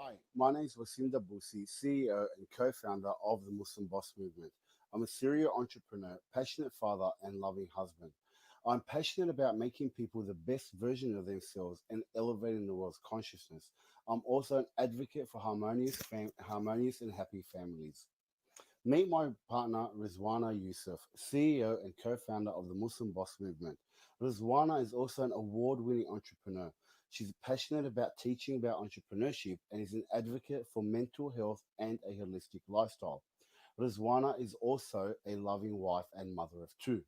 Hi, my name is Wassim Dabboussi, CEO and co-founder of the Muslim Boss Movement. I'm a serial entrepreneur, passionate father, and loving husband. I'm passionate about making people the best version of themselves and elevating the world's consciousness. I'm also an advocate for harmonious and happy families. Meet my partner, Razwana Yousaf, CEO and co-founder of the Muslim Boss Movement. Razwana is also an award-winning entrepreneur. She's passionate about teaching about entrepreneurship and is an advocate for mental health and a holistic lifestyle. Razwana is also a loving wife and mother of two.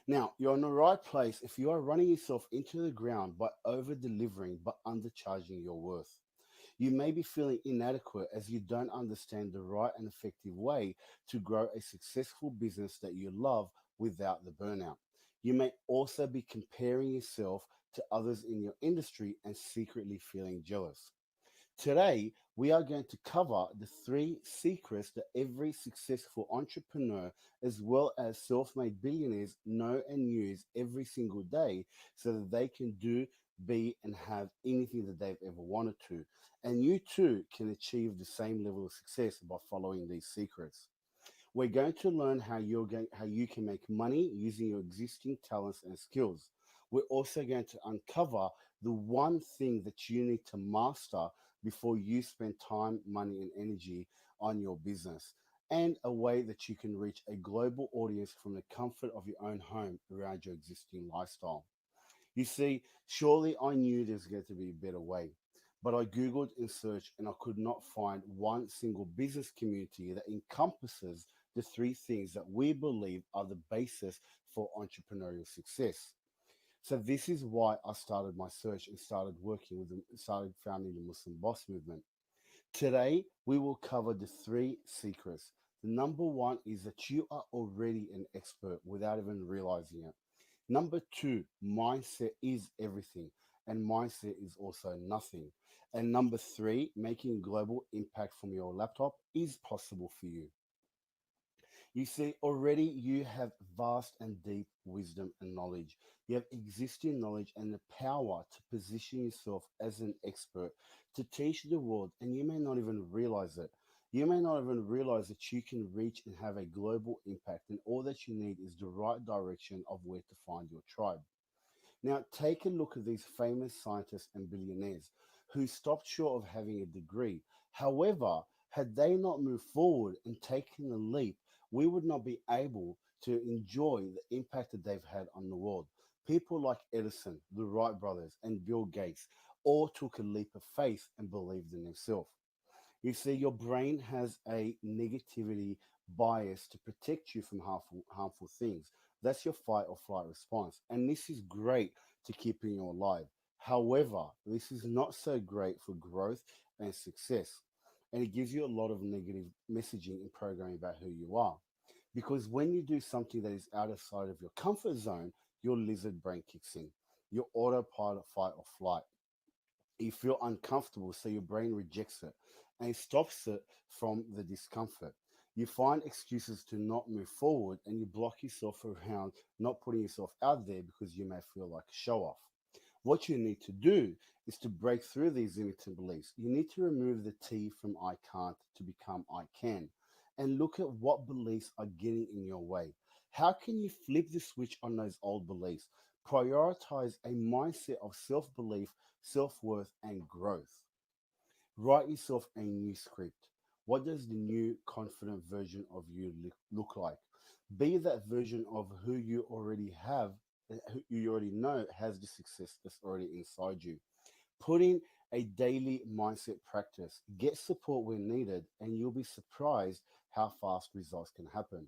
Now, you're in the right place if you are running yourself into the ground by over delivering but undercharging your worth. You may be feeling inadequate as you don't understand the right and effective way to grow a successful business that you love without the burnout. You may also be comparing yourself to others in your industry and secretly feeling jealous. Today, we are going to cover the three secrets that every successful entrepreneur, as well as self made billionaires, know and use every single day so that they can do, be, and have anything that they've ever wanted to. And you too can achieve the same level of success by following these secrets. We're going to learn how you can make money using your existing talents and skills. We're also going to uncover the one thing that you need to master before you spend time, money, and energy on your business, and a way that you can reach a global audience from the comfort of your own home around your existing lifestyle. You see, surely I knew there's going to be a better way. But I Googled and searched and I could not find one single business community that encompasses the three things that we believe are the basis for entrepreneurial success. So this is why I started my search and started founding the Muslim Boss Movement. Today we will cover the three secrets. The number one is that you are already an expert without even realizing it. Number two, mindset is everything, and mindset is also nothing. And number three, making global impact from your laptop is possible for you. You see, already you have vast and deep wisdom and knowledge. You have existing knowledge and the power to position yourself as an expert to teach the world, and you may not even realize it. You may not even realize that you can reach and have a global impact, and all that you need is the right direction of where to find your tribe. Now, take a look at these famous scientists and billionaires who stopped short of having a degree. However, had they not moved forward and taken the leap, we would not be able to enjoy the impact that they've had on the world. People like Edison, the Wright brothers, and Bill Gates all took a leap of faith and believed in themselves. You see, your brain has a negativity bias to protect you from harmful things. That's your fight or flight response. And this is great to keeping you alive. However, this is not so great for growth and success. And it gives you a lot of negative messaging and programming about who you are. Because when you do something that is out of sight of your comfort zone, your lizard brain kicks in. Your autopilot fight or flight, you feel uncomfortable, so your brain rejects it and it stops it from the discomfort. You find excuses to not move forward and you block yourself around not putting yourself out there because you may feel like a show off. What you need to do is to break through these limiting beliefs. You need to remove the T from I can't to become I can and look at what beliefs are getting in your way. How can you flip the switch on those old beliefs? Prioritize a mindset of self belief, self worth, and growth. Write yourself a new script. What does the new confident version of you look like? Be that version of who you already have, who you already know has the success that's already inside you. Put in a daily mindset practice. Get support when needed, and you'll be surprised how fast results can happen.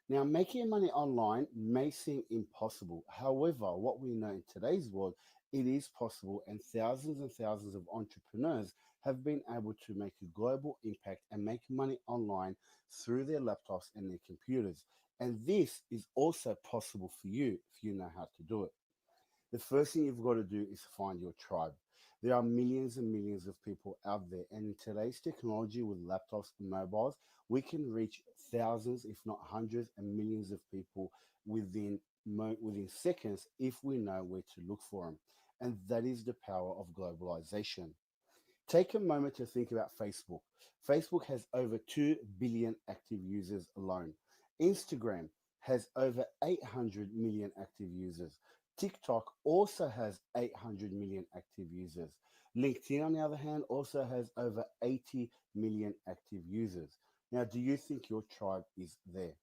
Now, making money online may seem impossible. However, what we know in today's world, it is possible, and thousands of entrepreneurs have been able to make a global impact and make money online through their laptops and their computers. And this is also possible for you if you know how to do it. The first thing you've got to do is find your tribe. There are millions and millions of people out there, and in today's technology with laptops and mobiles, we can reach thousands, if not hundreds, and millions of people within seconds if we know where to look for them. And that is the power of globalization. Take a moment to think about Facebook. Facebook has over 2 billion active users alone. Instagram has over 800 million active users. TikTok also has 800 million active users. LinkedIn, on the other hand, also has over 80 million active users. Now, do you think your tribe is there?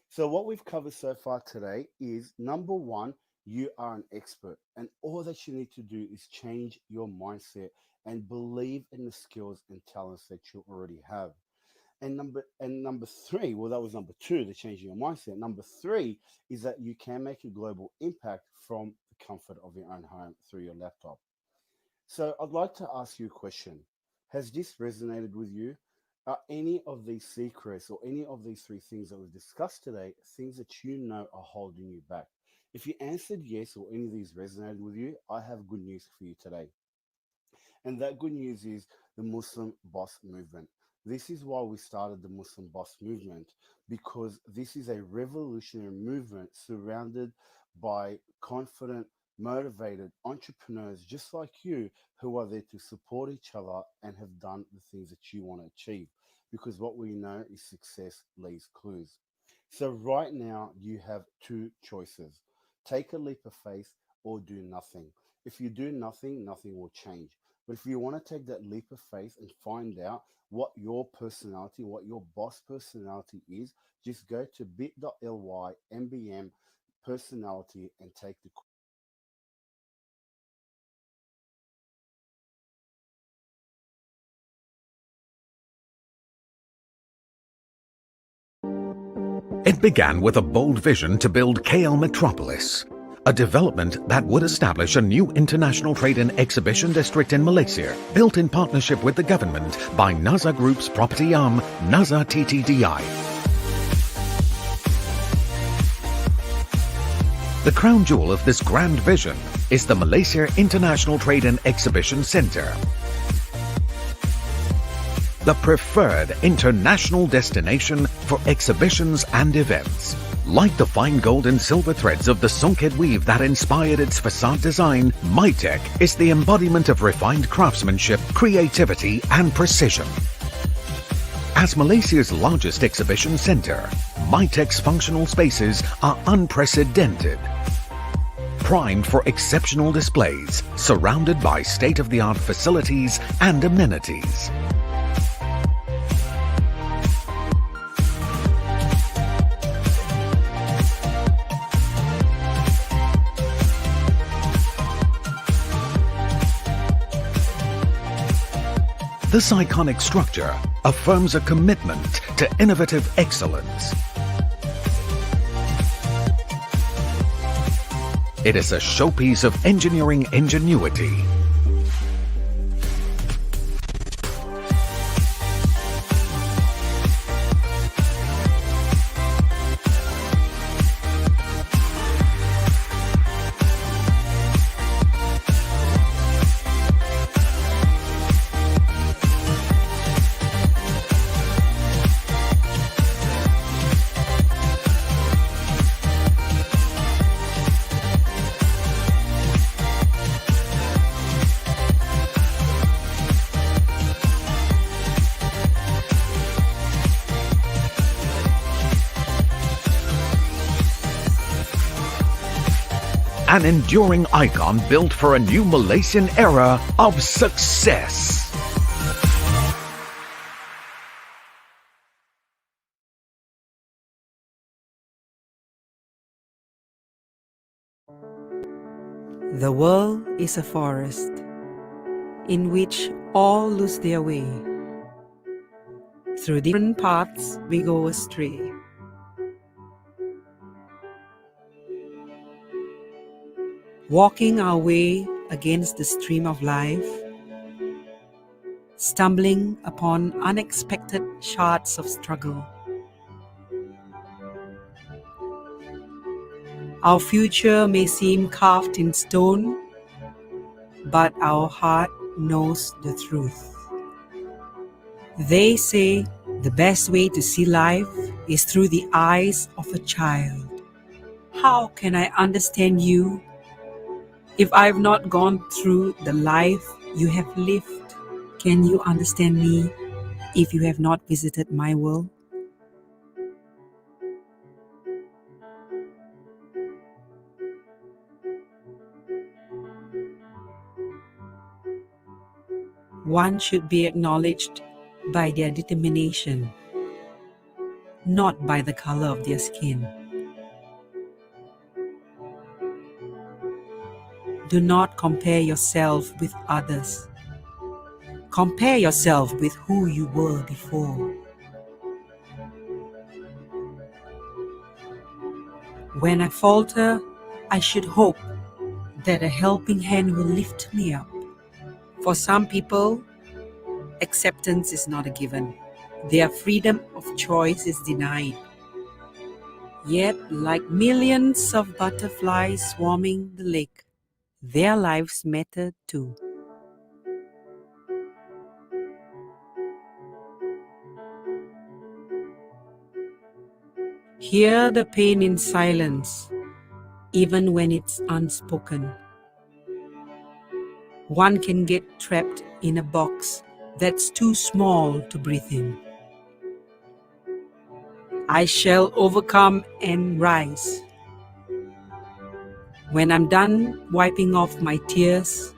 So, what we've covered so far today is number one, you are an expert, and all that you need to do is change your mindset and believe in the skills and talents that you already have. And number three, well, that was number two, the changing your mindset. Number three is that you can make a global impact from the comfort of your own home through your laptop. So I'd like to ask you a question. Has this resonated with you? Are any of these secrets or any of these three things that we've discussed today things that you know are holding you back? If you answered yes or any of these resonated with you, I have good news for you today. And that good news is the Muslim Boss Movement. This is why we started the Muslim Boss Movement, because this is a revolutionary movement surrounded by confident, motivated entrepreneurs just like you who are there to support each other and have done the things that you want to achieve. Because what we know is success leaves clues. So, right now, you have two choices: take a leap of faith or do nothing. If you do nothing, nothing will change. But if you want to take that leap of faith and find out what your personality, what your boss personality is, just go to bit.ly MBM personality and take the It began with a bold vision to build KL Metropolis, a development that would establish a new international trade and exhibition district in Malaysia, built in partnership with the government by NASA Group's property arm, NASA TTDI. The crown jewel of this grand vision is the Malaysia International Trade and Exhibition Centre, the preferred international destination for exhibitions and events. Like the fine gold and silver threads of the Songket weave that inspired its facade design, MyTech is the embodiment of refined craftsmanship, creativity, and precision. As Malaysia's largest exhibition centre, MyTech's functional spaces are unprecedented. Primed for exceptional displays, surrounded by state-of-the-art facilities and amenities. This iconic structure affirms a commitment to innovative excellence. It is a showpiece of engineering ingenuity. An enduring icon built for a new Malaysian era of success. The world is a forest in which all lose their way. Through different paths we go astray. Walking our way against the stream of life, stumbling upon unexpected shards of struggle. Our future may seem carved in stone, but our heart knows the truth. They say the best way to see life is through the eyes of a child. How can I understand you if I've not gone through the life you have lived? Can you understand me if you have not visited my world? One should be acknowledged by their determination, not by the color of their skin. Do not compare yourself with others. Compare yourself with who you were before. When I falter, I should hope that a helping hand will lift me up. For some people, acceptance is not a given. Their freedom of choice is denied. Yet, like millions of butterflies swarming the lake, their lives matter too. Hear the pain in silence, even when it's unspoken. One can get trapped in a box that's too small to breathe in. I shall overcome and rise. When I'm done wiping off my tears,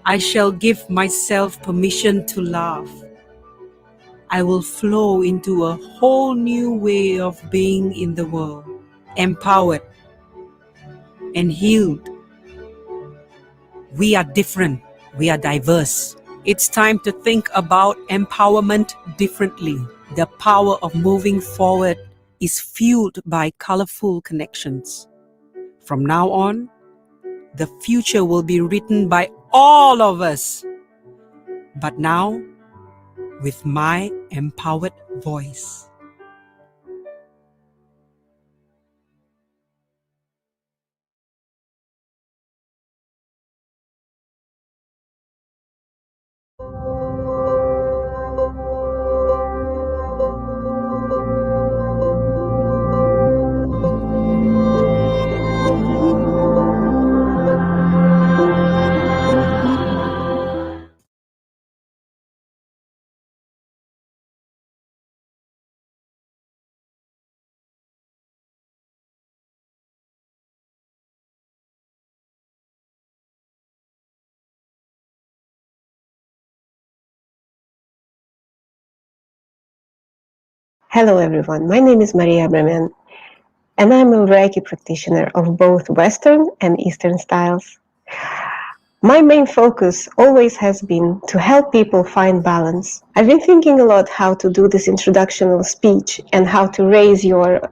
I shall give myself permission to laugh. I will flow into a whole new way of being in the world, empowered and healed. We are different. We are diverse. It's time to think about empowerment differently. The power of moving forward is fueled by colorful connections. From now on, the future will be written by all of us. But now, with my empowered voice. Hello everyone, my name is Maria Bremen and I'm a Reiki practitioner of both Western and Eastern styles. My main focus always has been to help people find balance. I've been thinking a lot how to do this introductional speech and how to raise your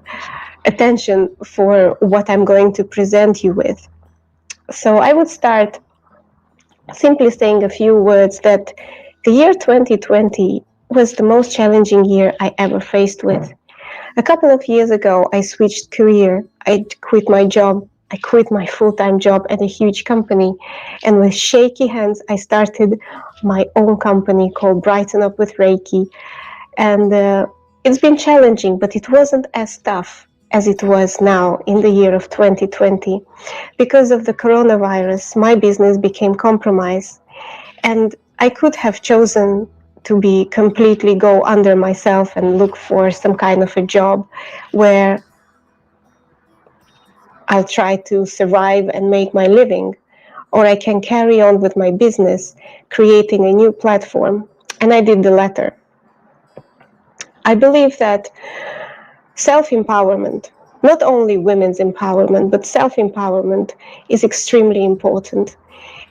attention for what I'm going to present you with. So I would start simply saying a few words that the year 2020 was the most challenging year I ever faced with. A couple of years ago, I switched career. I quit my job. I quit my full-time job at a huge company. And with shaky hands, I started my own company called Brighten Up with Reiki. And it's been challenging, but it wasn't as tough as it was now in the year of 2020. Because of the coronavirus, my business became compromised. And I could have chosen to be completely go under myself and look for some kind of a job where I'll try to survive and make my living, or I can carry on with my business, creating a new platform. And I did the latter. I believe that self-empowerment, not only women's empowerment, but self-empowerment is extremely important.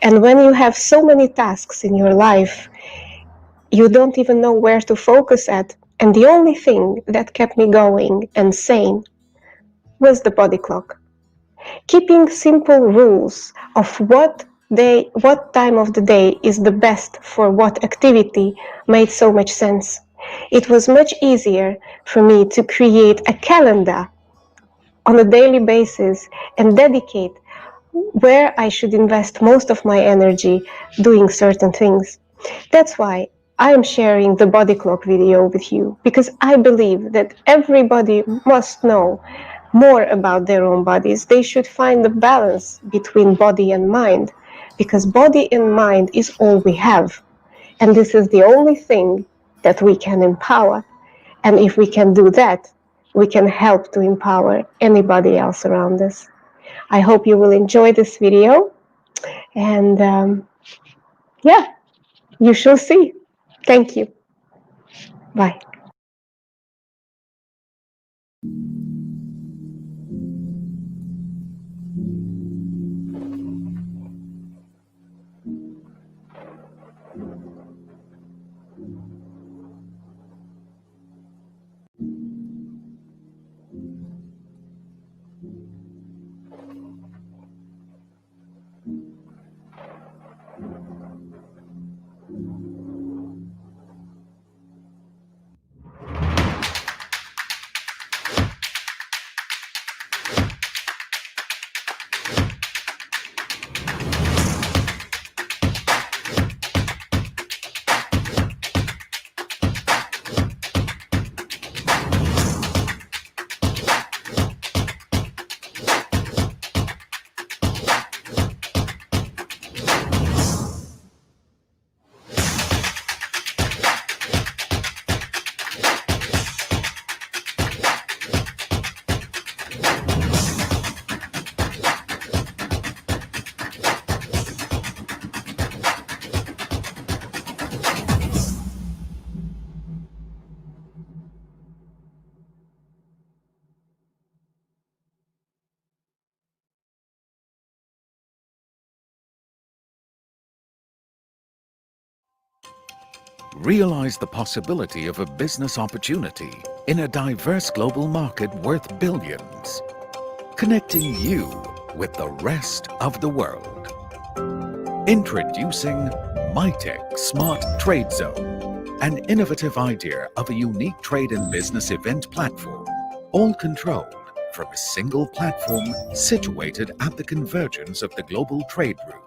And when you have so many tasks in your life, you don't even know where to focus at. And the only thing that kept me going and sane was the body clock. Keeping simple rules of what time of the day is the best for what activity made so much sense. It was much easier for me to create a calendar on a daily basis and dedicate where I should invest most of my energy doing certain things. That's why I am sharing the body clock video with you, because I believe that everybody must know more about their own bodies. They should find the balance between body and mind, because body and mind is all we have. And this is the only thing that we can empower. And if we can do that, we can help to empower anybody else around us. I hope you will enjoy this video. And yeah, you shall see. Thank you. Bye. Realize the possibility of a business opportunity in a diverse global market worth billions, connecting you with the rest of the world. Introducing MyTech Smart Trade Zone, an innovative idea of a unique trade and business event platform, all controlled from a single platform situated at the convergence of the global trade route.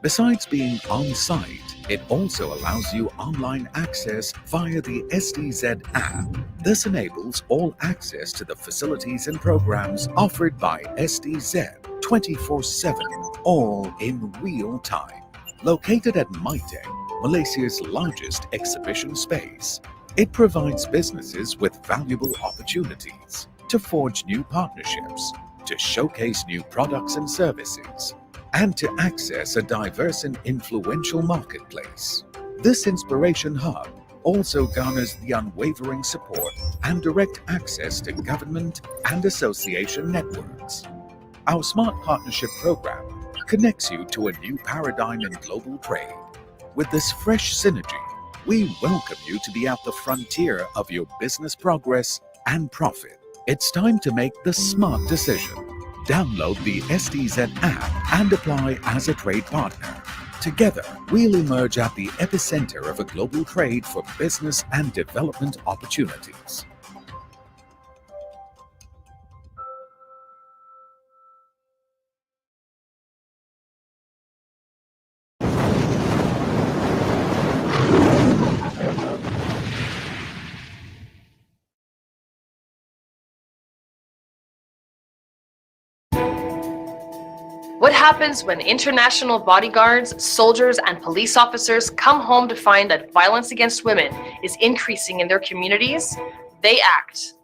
Besides being on-site, it also allows you online access via the SDZ app. This enables all access to the facilities and programs offered by SDZ 24/7, all in real time. Located at MyTech, Malaysia's largest exhibition space, it provides businesses with valuable opportunities to forge new partnerships, to showcase new products and services, and to access a diverse and influential marketplace. This inspiration hub also garners the unwavering support and direct access to government and association networks. Our Smart Partnership Program connects you to a new paradigm in global trade. With this fresh synergy, we welcome you to be at the frontier of your business progress and profit. It's time to make the smart decision. Download the SDZ app and apply as a trade partner. Together, we'll emerge at the epicenter of a global trade for business and development opportunities. What happens when international bodyguards, soldiers, and police officers come home to find that violence against women is increasing in their communities? They act.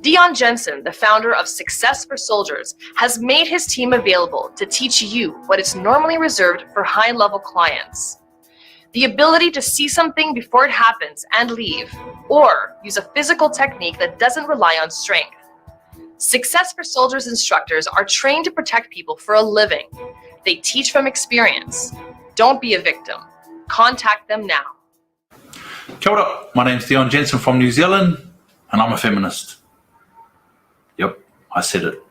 Dion Jensen, the founder of Success for Soldiers, has made his team available to teach you what is normally reserved for high-level clients. The ability to see something before it happens and leave, or use a physical technique that doesn't rely on strength. Success for Soldiers instructors are trained to protect people for a living. They teach from experience. Don't be a victim. Contact them now. Kia ora, my name's Dion Jensen from New Zealand, and I'm a feminist. Yep, I said it.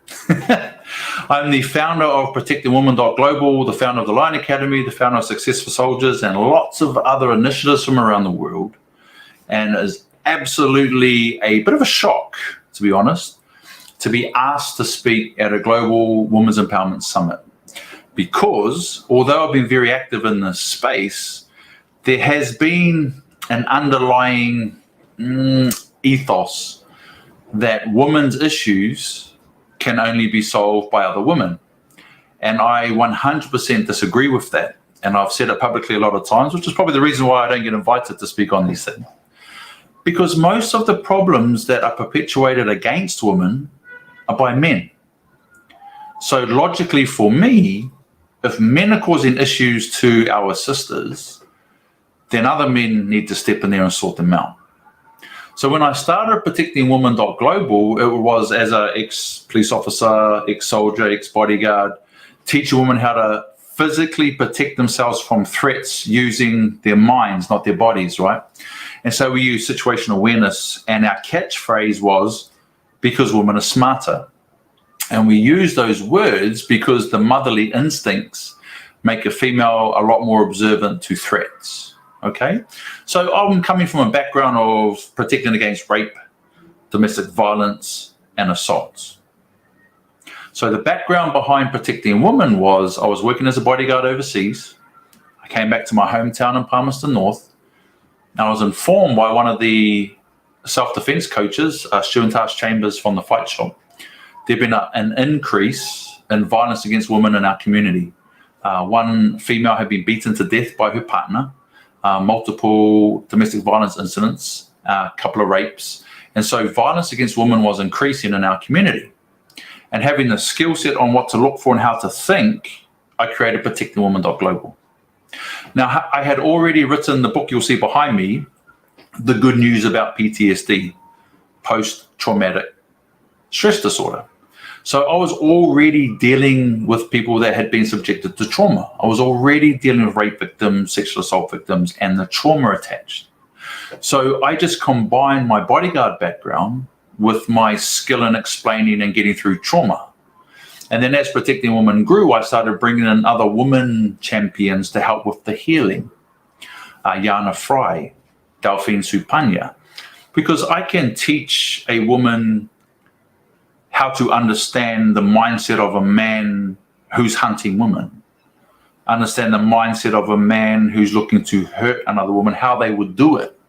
I'm the founder of ProtectingWomen.global, the founder of the Lion Academy, the founder of Success for Soldiers, and lots of other initiatives from around the world. And it is absolutely a bit of a shock, to be honest, to be asked to speak at a global women's empowerment summit. Because although I've been very active in this space, there has been an underlying ethos that women's issues can only be solved by other women. And I 100% disagree with that. and I've said it publicly a lot of times, which is probably the reason why I don't get invited to speak on these things. Because most of the problems that are perpetuated against women are by men. So logically for me, if men are causing issues to our sisters, then other men need to step in there and sort them out. So when I started Protecting Women Global, it was as an ex-police officer, ex-soldier, ex-bodyguard, teaching women how to physically protect themselves from threats using their minds, not their bodies, right? And so we use situational awareness, and our catchphrase was, because women are smarter. And we use those words because the motherly instincts make a female a lot more observant to threats. Okay, so I'm coming from a background of protecting against rape, domestic violence, and assaults. So the background behind Protecting Women was I was working as a bodyguard overseas. I came back to my hometown in Palmerston North, and I was informed by one of the self-defense coaches, Stu and Tash Chambers from the Fight Shop, there'd been an increase in violence against women in our community. One female had been beaten to death by her partner. Multiple domestic violence incidents, a couple of rapes. And so violence against women was increasing in our community. And having the skill set on what to look for and how to think, I created Protecting Women Global. Now, I had already written the book you'll see behind me, The Good News About PTSD, Post-Traumatic Stress Disorder. So I was already dealing with people that had been subjected to trauma. I was already dealing with rape victims, sexual assault victims, and the trauma attached. So I just combined my bodyguard background with my skill in explaining and getting through trauma. And then as Protecting Women grew, I started bringing in other women champions to help with the healing. Yana Fry, Delphine Supanya, because I can teach a woman how to understand the mindset of a man who's hunting women, understand the mindset of a man who's looking to hurt another woman, how they would do it,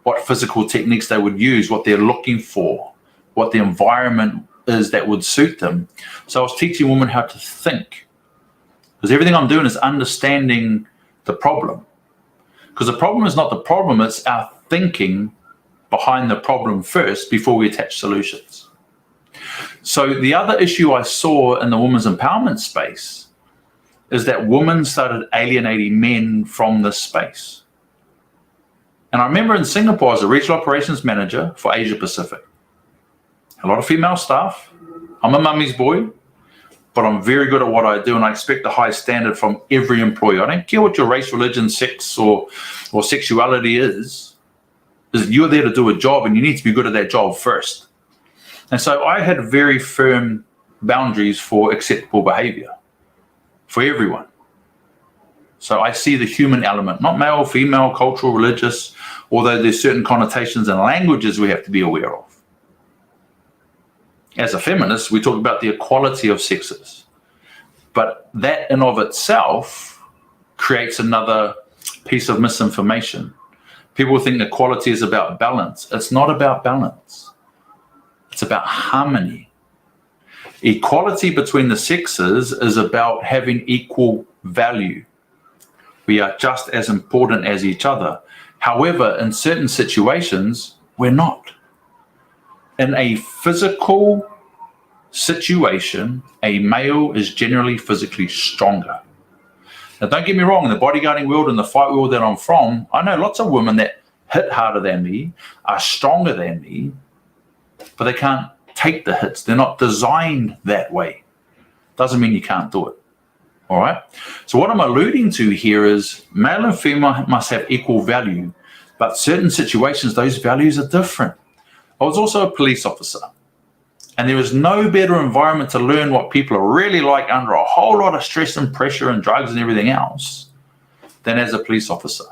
what physical techniques they would use, what they're looking for, what the environment is that would suit them. So I was teaching women how to think, because everything I'm doing is understanding the problem. Because the problem is not the problem, it's our thinking behind the problem first before we attach solutions. So the other issue I saw in the women's empowerment space is that women started alienating men from this space. And I remember in Singapore, as a regional operations manager for Asia Pacific, a lot of female staff. I'm a mummy's boy, but I'm very good at what I do, and I expect a high standard from every employee. I don't care what your race, religion, sex, or sexuality is you're there to do a job, and you need to be good at that job first. And so I had very firm boundaries for acceptable behavior for everyone. So I see the human element, not male, female, cultural, religious, although there's certain connotations and languages we have to be aware of. As a feminist, we talk about the equality of sexes, but that in of itself creates another piece of misinformation. People think equality is about balance. It's not about balance. It's about harmony. Equality between the sexes is about having equal value. We are just as important as each other. However, in certain situations, we're not. In a physical situation, a male is generally physically stronger. Now, don't get me wrong, in the bodyguarding world and the fight world that I'm from, I know lots of women that hit harder than me, are stronger than me, but they can't take the hits. They're not designed that way. Doesn't mean you can't do it. All right? So what I'm alluding to here is male and female must have equal value, but certain situations, those values are different. I was also a police officer, and there is no better environment to learn what people are really like under a whole lot of stress and pressure and drugs and everything else than as a police officer.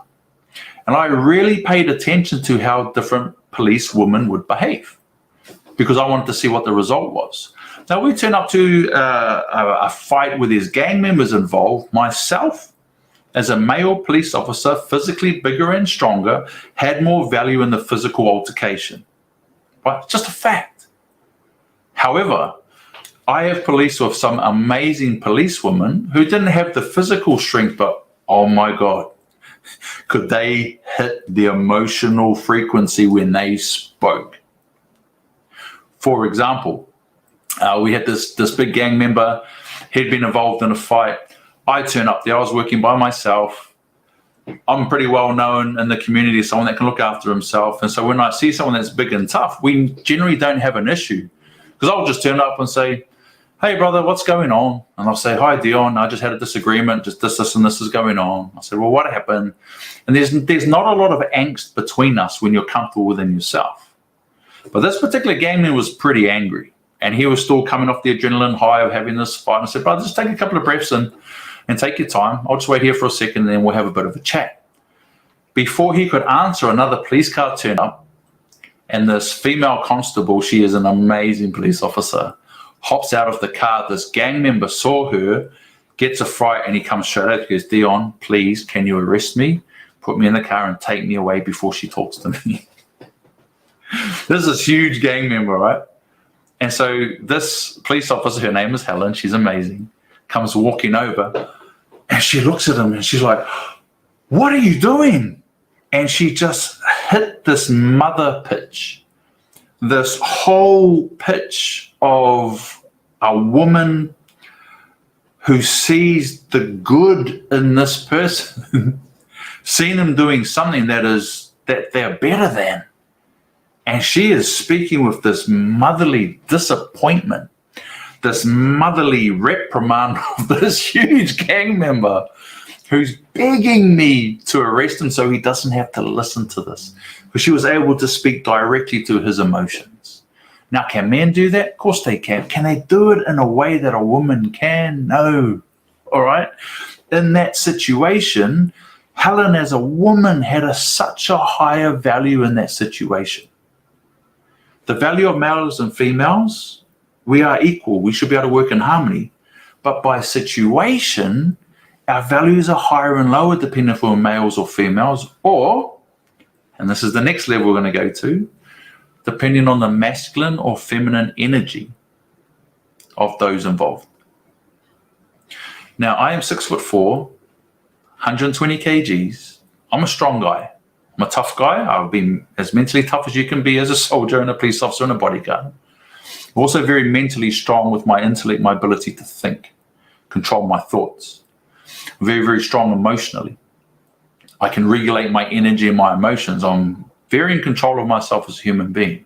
And I really paid attention to how different police women would behave, because I wanted to see what the result was. Now, we turn up to a fight where there's gang members involved. Myself, as a male police officer, physically bigger and stronger, had more value in the physical altercation. Right? It's just a fact. However, I have police with some amazing policewomen who didn't have the physical strength, but oh my God, could they hit the emotional frequency when they spoke? For example, we had this big gang member. He'd been involved in a fight. I turn up there. I was working by myself. I'm pretty well known in the community as someone that can look after himself. And so when I see someone that's big and tough, we generally don't have an issue. Because I'll just turn up and say, hey, brother, what's going on? And I'll say, hi, Dion, I just had a disagreement. Just this, and this is going on. I said, well, what happened? And there's not a lot of angst between us when you're comfortable within yourself. But this particular gang man was pretty angry. And he was still coming off the adrenaline high of having this fight. And I said, brother, just take a couple of breaths and take your time. I'll just wait here for a second and then we'll have a bit of a chat. Before he could answer, another police car turned up. And this female constable, she is an amazing police officer, hops out of the car. This gang member saw her, gets a fright, and he comes straight out. He goes, Dion, please, can you arrest me? Put me in the car and take me away before she talks to me. This is a huge gang member, right? And so this police officer, her name is Helen, she's amazing, comes walking over, and she looks at him, and she's like, what are you doing? And she just hit this mother pitch, this whole pitch of a woman who sees the good in this person, seeing them doing something that they're better than. And she is speaking with this motherly disappointment, this motherly reprimand of this huge gang member who's begging me to arrest him so he doesn't have to listen to this. Because she was able to speak directly to his emotions. Now, can men do that? Of course they can. Can they do it in a way that a woman can? No. All right? In that situation, Helen as a woman had such a higher value in that situation. The value of males and females, we are equal. We should be able to work in harmony. But by situation, our values are higher and lower depending if we're males or females, or, and this is the next level we're going to go to, depending on the masculine or feminine energy of those involved. Now, I am 6'4", 120 kgs. I'm a strong guy. I'm a tough guy. I've been as mentally tough as you can be as a soldier and a police officer and a bodyguard. I'm also very mentally strong with my intellect, my ability to think, control my thoughts. Very, very strong emotionally. I can regulate my energy and my emotions. I'm very in control of myself as a human being.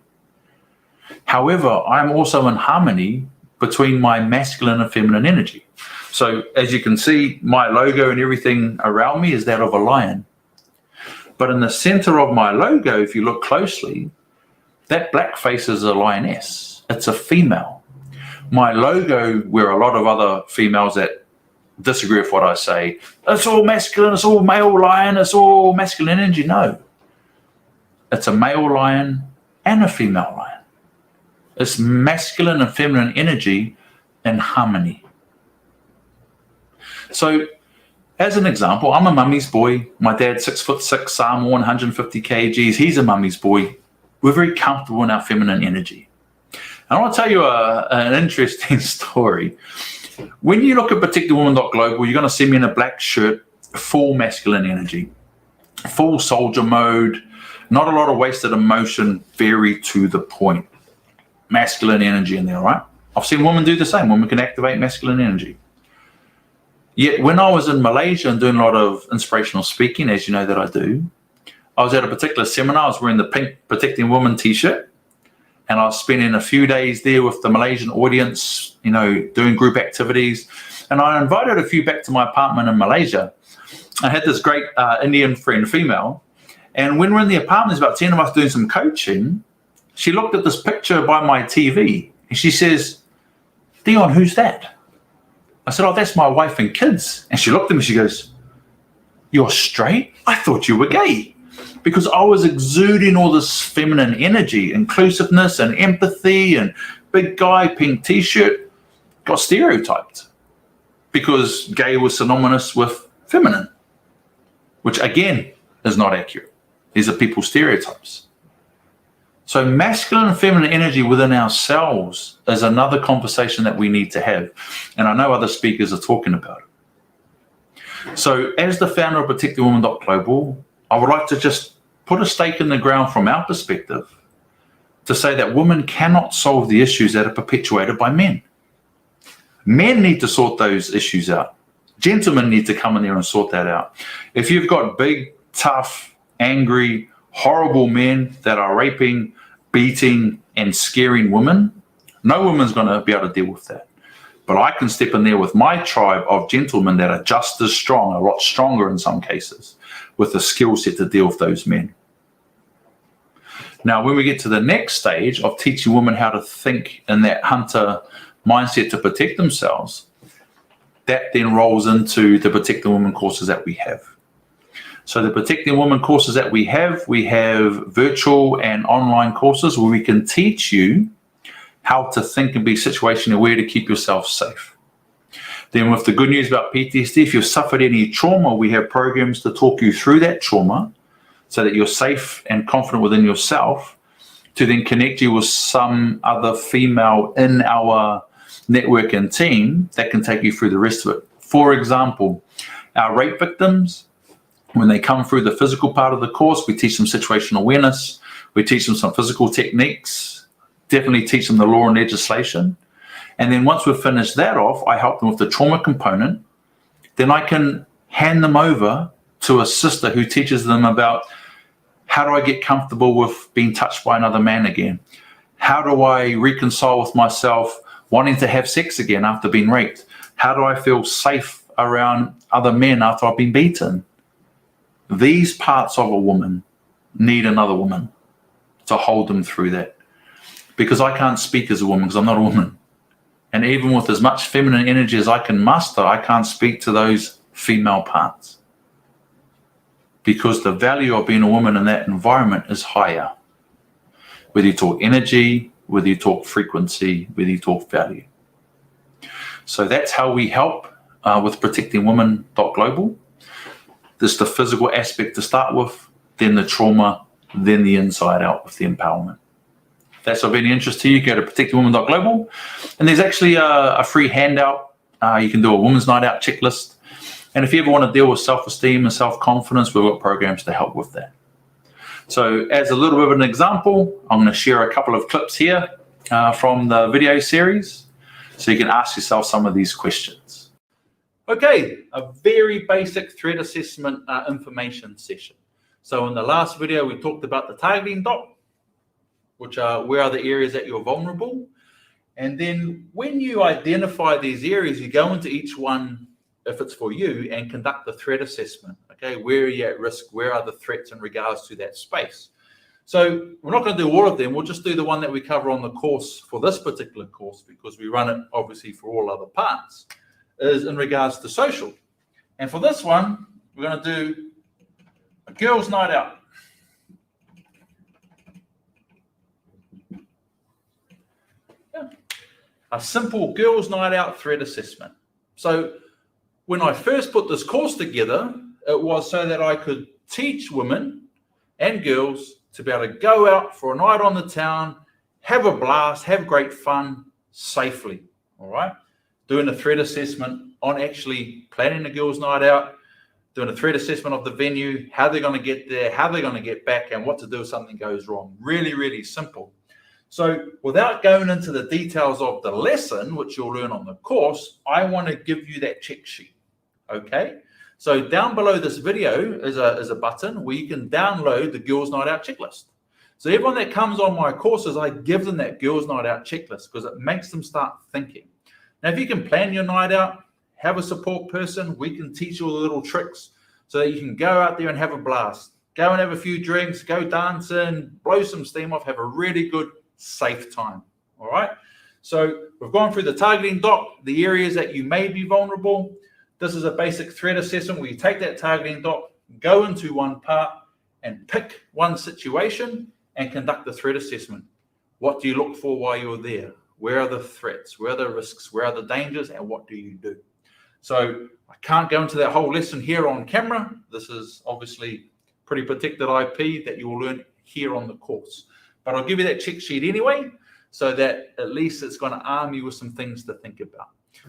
However, I'm also in harmony between my masculine and feminine energy. So as you can see, my logo and everything around me is that of a lion. But in the center of my logo, if you look closely, that black face is a lioness. It's a female. My logo, where a lot of other females that disagree with what I say, it's all masculine, it's all male lion, it's all masculine energy. No. It's a male lion and a female lion. It's masculine and feminine energy in harmony. So, as an example, I'm a mummy's boy. My dad's 6'6", Samoan, 150 kgs. He's a mummy's boy. We're very comfortable in our feminine energy. And I want to tell you an interesting story. When you look at protectthewoman.global, you're going to see me in a black shirt, full masculine energy, full soldier mode, not a lot of wasted emotion, very to the point. Masculine energy in there, right? I've seen women do the same. Women can activate masculine energy. Yet when I was in Malaysia and doing a lot of inspirational speaking, as you know that I do, I was at a particular seminar. I was wearing the pink Protecting Women t-shirt, and I was spending a few days there with the Malaysian audience, you know, doing group activities. And I invited a few back to my apartment in Malaysia. I had this great Indian friend, female, and when we're in the apartment, there's about 10 of us doing some coaching. She looked at this picture by my TV, and she says, Dion, who's that? I said, oh, that's my wife and kids. And she looked at me, she goes, you're straight? I thought you were gay. Because I was exuding all this feminine energy, inclusiveness and empathy, and big guy, pink t-shirt, got stereotyped. Because gay was synonymous with feminine, which again is not accurate. These are people's stereotypes. So masculine and feminine energy within ourselves is another conversation that we need to have. And I know other speakers are talking about it. So as the founder of ProtectingWoman.global, I would like to just put a stake in the ground from our perspective to say that women cannot solve the issues that are perpetuated by men. Men need to sort those issues out. Gentlemen need to come in there and sort that out. If you've got big, tough, angry, horrible men that are raping, beating, and scaring women, no woman's going to be able to deal with that. But I can step in there with my tribe of gentlemen that are just as strong, a lot stronger in some cases, with the skill set to deal with those men. Now, when we get to the next stage of teaching women how to think in that hunter mindset to protect themselves, that then rolls into the Protecting Women courses that we have. So the Protecting Women courses that we have virtual and online courses where we can teach you how to think and be situationally aware to keep yourself safe. Then with the good news about PTSD, if you've suffered any trauma, we have programs to talk you through that trauma so that you're safe and confident within yourself, to then connect you with some other female in our network and team that can take you through the rest of it. For example, our rape victims, when they come through the physical part of the course, we teach them situational awareness, we teach them some physical techniques, definitely teach them the law and legislation. And then once we've finished that off, I help them with the trauma component. Then I can hand them over to a sister who teaches them about how do I get comfortable with being touched by another man again? How do I reconcile with myself wanting to have sex again after being raped? How do I feel safe around other men after I've been beaten? These parts of a woman need another woman to hold them through that. Because I can't speak as a woman because I'm not a woman. And even with as much feminine energy as I can muster, I can't speak to those female parts. Because the value of being a woman in that environment is higher. Whether you talk energy, whether you talk frequency, whether you talk value. So that's how we help with ProtectingWoman.global. There's the physical aspect to start with, then the trauma, then the inside out with the empowerment. If that's of any interest to you, go to ProtectingWoman.global. And there's actually a free handout. You can do a Women's Night Out checklist. And if you ever want to deal with self-esteem and self-confidence, we've got programs to help with that. So as a little bit of an example, I'm going to share a couple of clips here from the video series so you can ask yourself some of these questions. Okay, a very basic threat assessment information session. So in the last video, we talked about the targeting dot, which are where are the areas that you're vulnerable. And then when you identify these areas, you go into each one, if it's for you, and conduct the threat assessment. Okay, where are you at risk? Where are the threats in regards to that space? So we're not going to do all of them. We'll just do the one that we cover on the course for this particular course, because we run it obviously for all other parts, is in regards to social. And for this one, we're going to do a girls' night out. Yeah. A simple girls' night out threat assessment. So when I first put this course together, it was so that I could teach women and girls to be able to go out for a night on the town, have a blast, have great fun safely. All right. Doing a threat assessment on actually planning a girls' night out, doing a threat assessment of the venue, how they're going to get there, how they're going to get back, and what to do if something goes wrong. Really, really simple. So without going into the details of the lesson, which you'll learn on the course, I want to give you that check sheet. Okay. So down below this video is a button where you can download the Girls' Night Out checklist. So everyone that comes on my courses, I give them that Girls' Night Out checklist because it makes them start thinking. Now, if you can plan your night out, have a support person, we can teach you all the little tricks so that you can go out there and have a blast. Go and have a few drinks, go dancing, blow some steam off, have a really good, safe time. All right. So we've gone through the targeting dot, the areas that you may be vulnerable. This is a basic threat assessment where you take that targeting dot, go into one part and pick one situation and conduct the threat assessment. What do you look for while you're there? Where are the threats? Where are the risks? Where are the dangers? And what do you do? So I can't go into that whole lesson here on camera. This is obviously pretty protected IP that you will learn here on the course. But But I'll give you that check sheet anyway, so that at least it's going to arm you with some things to think about.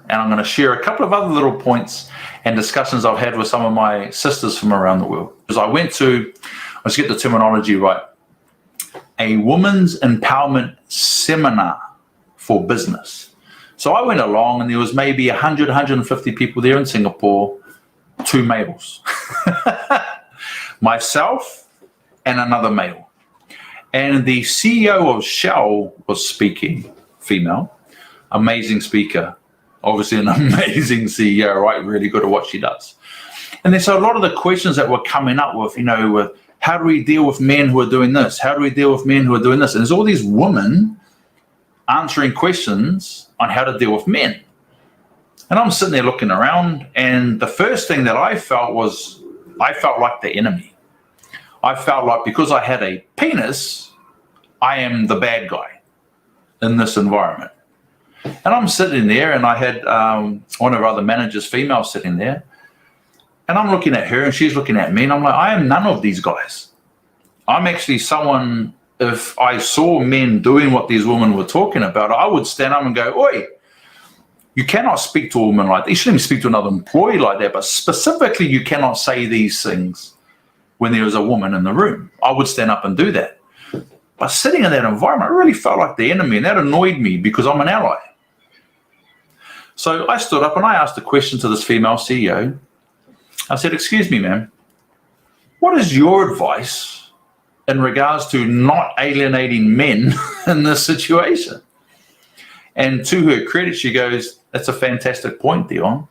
And I'm going to share a couple of other little points and discussions I've had with some of my sisters from around the world. Because I went to, let's get the terminology right, a women's empowerment seminar for business. So I went along and there was maybe 100, 150 people there in Singapore, 2 males. Myself and another male. And the CEO of Shell was speaking, female, amazing speaker, obviously an amazing CEO, right? Really good at what she does. And then so a lot of the questions that were coming up with, with how do we deal with men who are doing this? How do we deal with men who are doing this? And there's all these women answering questions on how to deal with men. And I'm sitting there looking around, and the first thing that I felt was, I felt like the enemy. I felt like because I had a penis, I am the bad guy in this environment. And I'm sitting there, and I had one of our other managers, female, sitting there. And I'm looking at her, and she's looking at me, and I'm like, I am none of these guys. I'm actually someone, if I saw men doing what these women were talking about, I would stand up and go, oi, you cannot speak to a woman like that. You shouldn't even speak to another employee like that. But specifically, you cannot say these things when there is a woman in the room. I would stand up and do that. But sitting in that environment, I really felt like the enemy, and that annoyed me because I'm an ally. So I stood up and I asked a question to this female CEO. I said, excuse me, ma'am, what is your advice in regards to not alienating men in this situation? And to her credit, she goes, that's a fantastic point, Dion,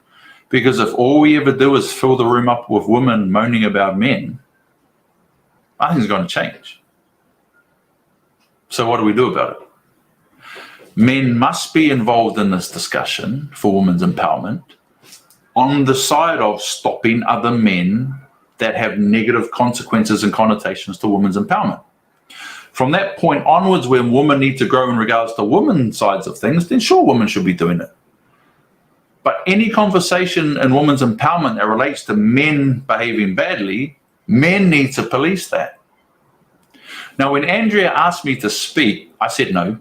because if all we ever do is fill the room up with women moaning about men, nothing's going to change. So what do we do about it? Men must be involved in this discussion for women's empowerment on the side of stopping other men that have negative consequences and connotations to women's empowerment. From that point onwards, when women need to grow in regards to women's sides of things, then sure, women should be doing it. But any conversation in women's empowerment that relates to men behaving badly, men need to police that. Now, when Andrea asked me to speak, I said no,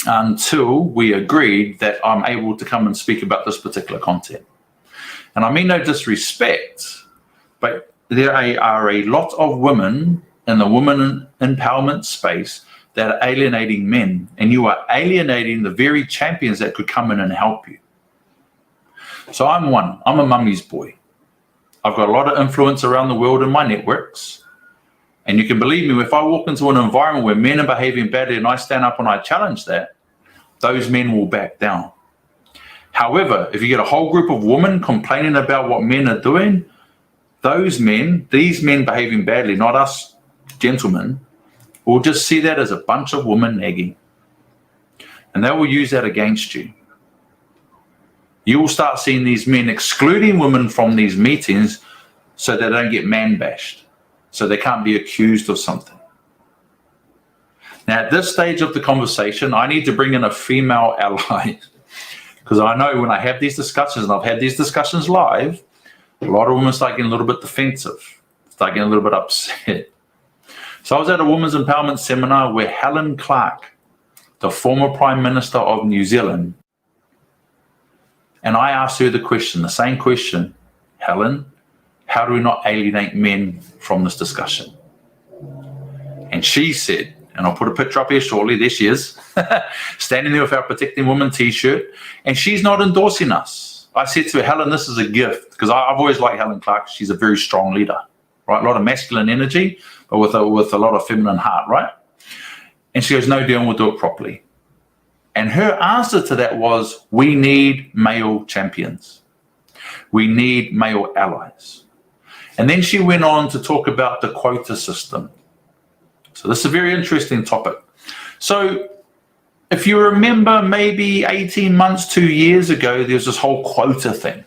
until we agreed that I'm able to come and speak about this particular content. And I mean no disrespect, but there are a lot of women in the women empowerment space that are alienating men, and you are alienating the very champions that could come in and help you. So I'm one. I'm a mummy's boy. I've got a lot of influence around the world in my networks. And you can believe me, if I walk into an environment where men are behaving badly and I stand up and I challenge that, those men will back down. However, if you get a whole group of women complaining about what men are doing, these men behaving badly, not us gentlemen, will just see that as a bunch of women nagging. And they will use that against you. You will start seeing these men excluding women from these meetings so they don't get man bashed, so they can't be accused of something. Now, at this stage of the conversation, I need to bring in a female ally, because I know when I have these discussions, and I've had these discussions live, a lot of women start getting a little bit defensive, start getting a little bit upset. So I was at a women's empowerment seminar where Helen Clark, the former Prime Minister of New Zealand, and I asked her the same question, Helen, how do we not alienate men from this discussion? And she said, and I'll put a picture up here shortly, there she is, standing there with our Protecting Women t-shirt, and she's not endorsing us. I said to her, Helen, this is a gift, because I've always liked Helen Clark. She's a very strong leader, right? A lot of masculine energy, but with a lot of feminine heart, right? And she goes, no, Dion, we'll do it properly. And her answer to that was, we need male champions. We need male allies. And then she went on to talk about the quota system. So this is a very interesting topic. So if you remember, maybe 18 months, 2 years ago, there was this whole quota thing.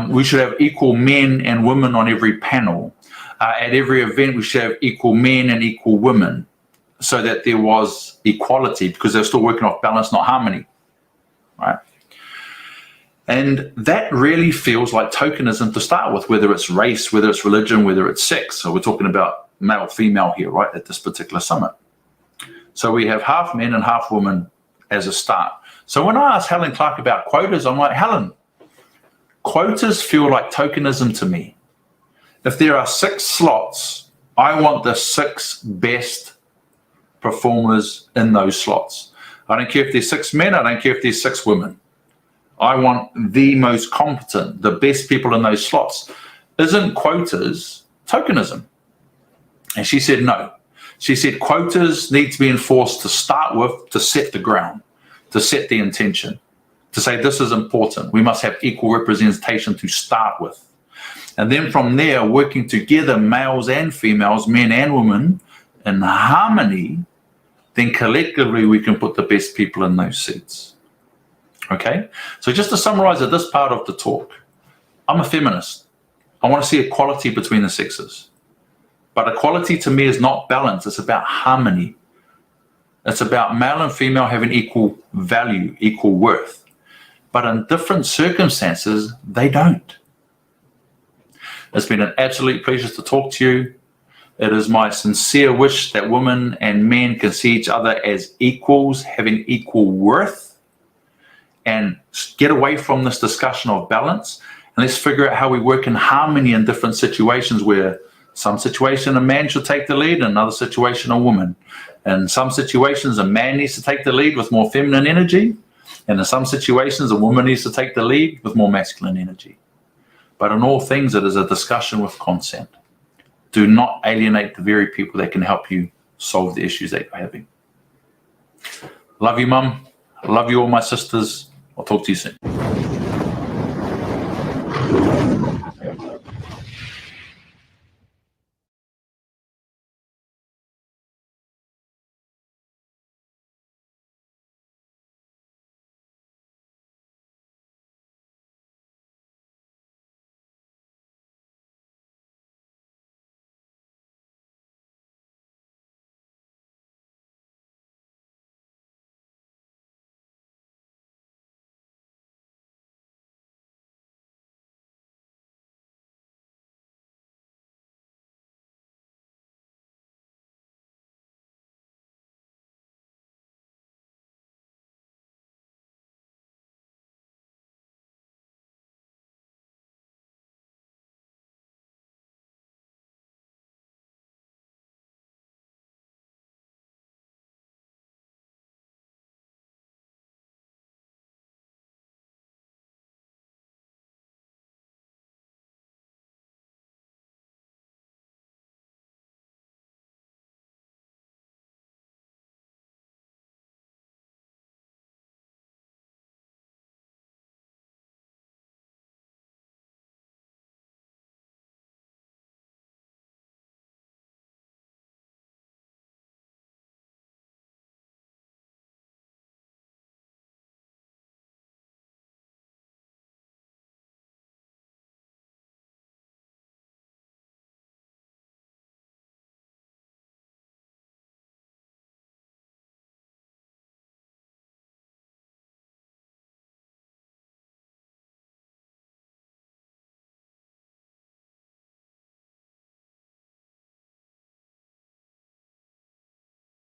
We should have equal men and women on every panel. At every event, we should have equal men and equal women, so that there was equality, because they're still working off balance, not harmony, right? And that really feels like tokenism to start with, whether it's race, whether it's religion, whether it's sex. So we're talking about male, female here, right, at this particular summit. So we have half men and half women as a start. So when I asked Helen Clark about quotas, I'm like, Helen, quotas feel like tokenism to me. If there are 6 slots, I want the 6 best performers in those slots. I don't care if there's 6 men, I don't care if there's 6 women. I want the most competent, the best people in those slots. Isn't quotas tokenism? And she said no. She said quotas need to be enforced to start with, to set the ground, to set the intention, to say this is important. We must have equal representation to start with. And then from there, working together, males and females, men and women, in harmony, then collectively we can put the best people in those seats. Okay? So just to summarize at this part of the talk, I'm a feminist. I want to see equality between the sexes. But equality to me is not balance, it's about harmony. It's about male and female having equal value, equal worth. But in different circumstances, they don't. It's been an absolute pleasure to talk to you. It is my sincere wish that women and men can see each other as equals, having equal worth, and get away from this discussion of balance. And let's figure out how we work in harmony in different situations where some situation a man should take the lead, another situation a woman. In some situations, a man needs to take the lead with more feminine energy. And in some situations, a woman needs to take the lead with more masculine energy. But in all things, it is a discussion with consent. Do not alienate the very people that can help you solve the issues that you're having. Love you, Mum. I love you all, my sisters. I'll talk to you soon.